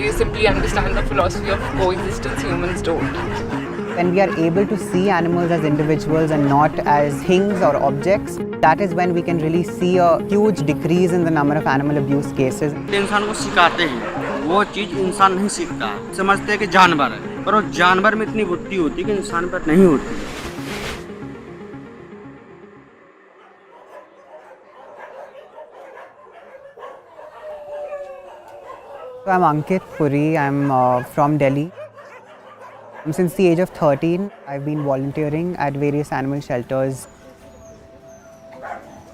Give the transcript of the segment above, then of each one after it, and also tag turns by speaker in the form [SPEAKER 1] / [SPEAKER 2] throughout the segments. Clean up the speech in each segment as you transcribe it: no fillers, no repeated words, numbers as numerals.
[SPEAKER 1] they simply understand the philosophy of coexistence. Humans don't.
[SPEAKER 2] When we are able to see animals as individuals and not as things or objects, that is when we can really see a huge decrease in the number of animal abuse cases.
[SPEAKER 3] इंसान को सिखाते हैं वो चीज़ इंसान नहीं सीखता है, समझते हैं कि जानवर है, पर वो जानवर में इतनी बुद्धि होती है कि इंसान पर नहीं होती है।
[SPEAKER 2] So I'm Ankit Puri, I'm from Delhi. Since the age of 13, I've been volunteering at various animal shelters,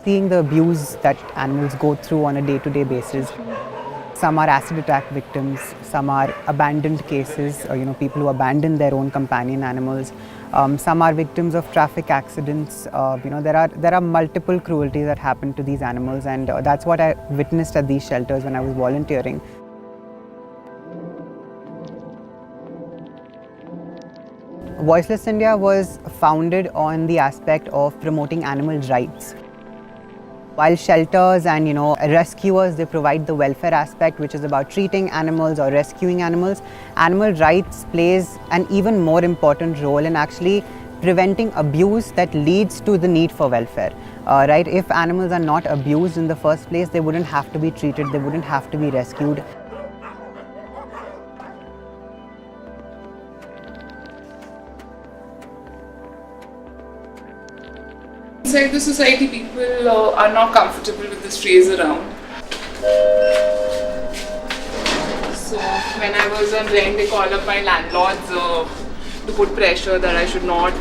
[SPEAKER 2] seeing the abuse that animals go through on a day-to-day basis. Some are acid attack victims, some are abandoned cases, people who abandon their own companion animals. Some are victims of traffic accidents. There are multiple cruelties that happen to these animals, and that's what I witnessed at these shelters when I was volunteering. Voiceless India was founded on the aspect of promoting animal rights. While shelters and rescuers, they provide the welfare aspect, which is about treating animals or rescuing animals. Animal rights plays an even more important role in actually preventing abuse that leads to the need for welfare. Right? If animals are not abused in the first place, they wouldn't have to be treated, they wouldn't have to be rescued.
[SPEAKER 1] Inside the society, people are not comfortable with the strays around. So when I was on rent, they called up my landlords to put pressure that I should not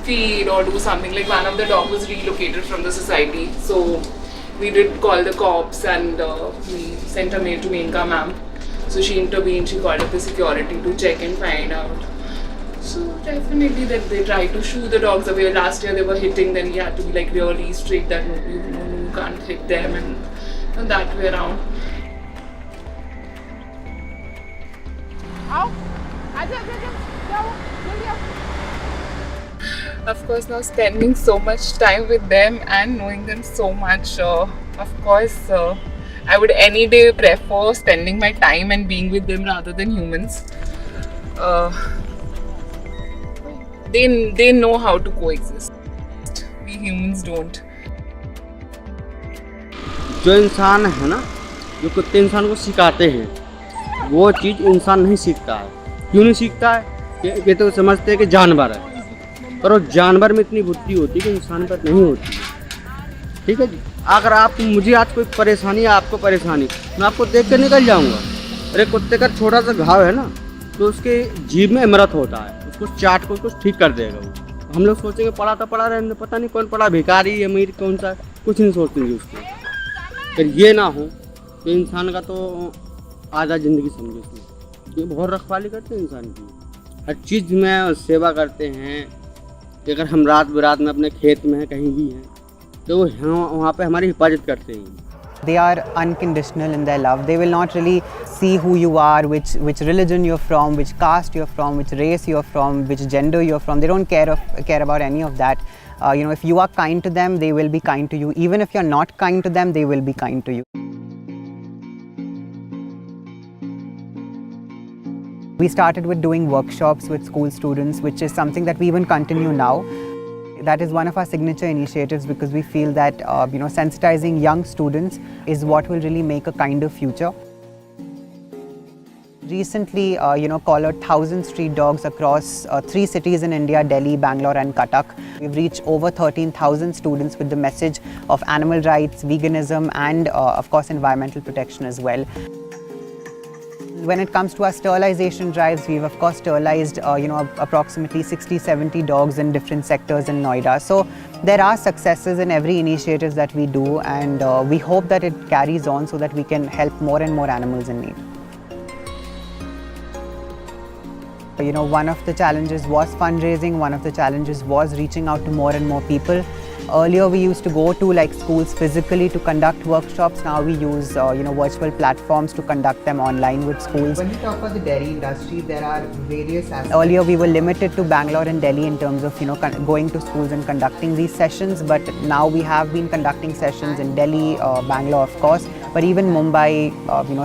[SPEAKER 1] feed or do something. Like one of the dogs was relocated from the society, so we did call the cops and we sent a mail to Menka ma'am. So she intervened. She called up the security to check and find out. So definitely that they try to shoo the dogs away. Last year they were hitting, then we had to be like really strict that no, you can't hit them and that way around. Of course, now spending so much time with them and knowing them so much, of course, I would any day prefer spending my time and being with them rather than humans. They know how to coexist. We humans don't.
[SPEAKER 3] जो इंसान है ना, जो कुत्ते इंसान को सिखाते हैं वो चीज़ इंसान नहीं सीखता है। क्यों नहीं सीखता है? ये तो समझते हैं कि जानवर है, पर वो जानवर में इतनी बुद्धि होती है कि इंसान पर नहीं होती। ठीक है जी, अगर आप मुझे आज कोई परेशानी है, आपको परेशानी, मैं आपको देख कर निकल जाऊंगा। अरे कुत्ते का छोटा सा घाव है ना, तो उसके जीभ में अमृत होता है, उसको चाट को उसको ठीक कर देगा वो। हम लोग सोचेंगे पड़ा तो पड़ा रहने, पता नहीं कौन पड़ा, भिखारी अमीर कौन सा, कुछ नहीं सोचेंगे उसको। फिर ये ना हो तो इंसान का तो आधा ज़िंदगी समझो उसमें। ये बहुत रखवाली करते हैं इंसान की, हर चीज़ में सेवा करते हैं। अगर हम रात बिरात में अपने खेत में हैं, कहीं भी हैं, तो वहाँ पे हमारी हिफाजत करते हैं।
[SPEAKER 2] They are unconditional in their love. They will not really see who you are, which religion you're from, which caste you're from, which race you're from, which gender you're from. They don't care about any of that. If you are kind to them, they will be kind to you. Even if you're not kind to them, they will be kind to you. We started with doing workshops with school students, which is something that we even continue now. That is one of our signature initiatives because we feel that sensitizing young students is what will really make a kinder future. Recently, collared 1,000 street dogs across 3 cities in India, Delhi, Bangalore and Cuttack. We've reached over 13,000 students with the message of animal rights, veganism and of course environmental protection as well. When it comes to our sterilization drives, we've of course sterilized approximately 60-70 dogs in different sectors in Noida. So there are successes in every initiative that we do, and we hope that it carries on so that we can help more and more animals in need. One of the challenges was fundraising, one of the challenges was reaching out to more and more people. Earlier we used to go to schools physically to conduct workshops. Now we use virtual platforms to conduct them online with schools. When we talk about the dairy industry, there are various aspects. Earlier we were limited to Bangalore and Delhi in terms of going to schools and conducting these sessions, but now we have been conducting sessions in Delhi, Bangalore of course, but even Mumbai,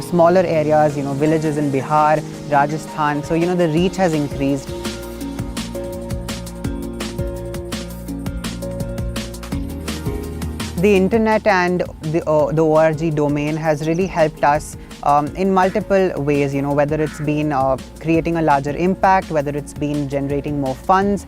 [SPEAKER 2] smaller areas, villages in Bihar, Rajasthan. So, the reach has increased. The internet and the ORG domain has really helped us in multiple ways, whether it's been creating a larger impact, whether it's been generating more funds,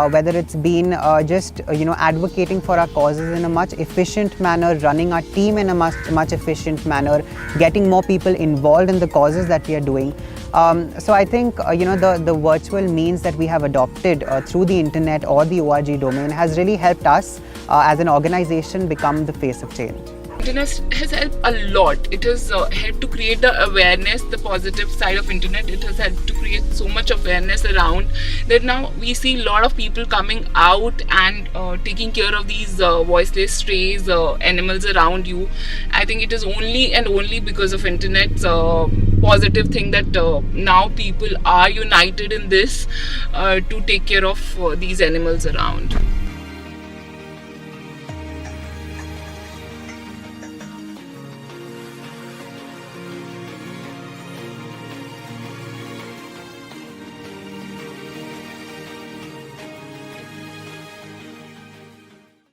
[SPEAKER 2] whether it's been just advocating for our causes in a much efficient manner, running our team in a much efficient manner, getting more people involved in the causes that we are doing. So I think the virtual means that we have adopted through the internet or the ORG domain has really helped us as an organization become the face of change.
[SPEAKER 1] Internet has helped a lot. It has helped to create the awareness, the positive side of internet. It has helped to create so much awareness around that now we see a lot of people coming out and taking care of these voiceless strays, animals around you. I think it is only and only because of internet's positive thing that now people are united in this to take care of these animals around.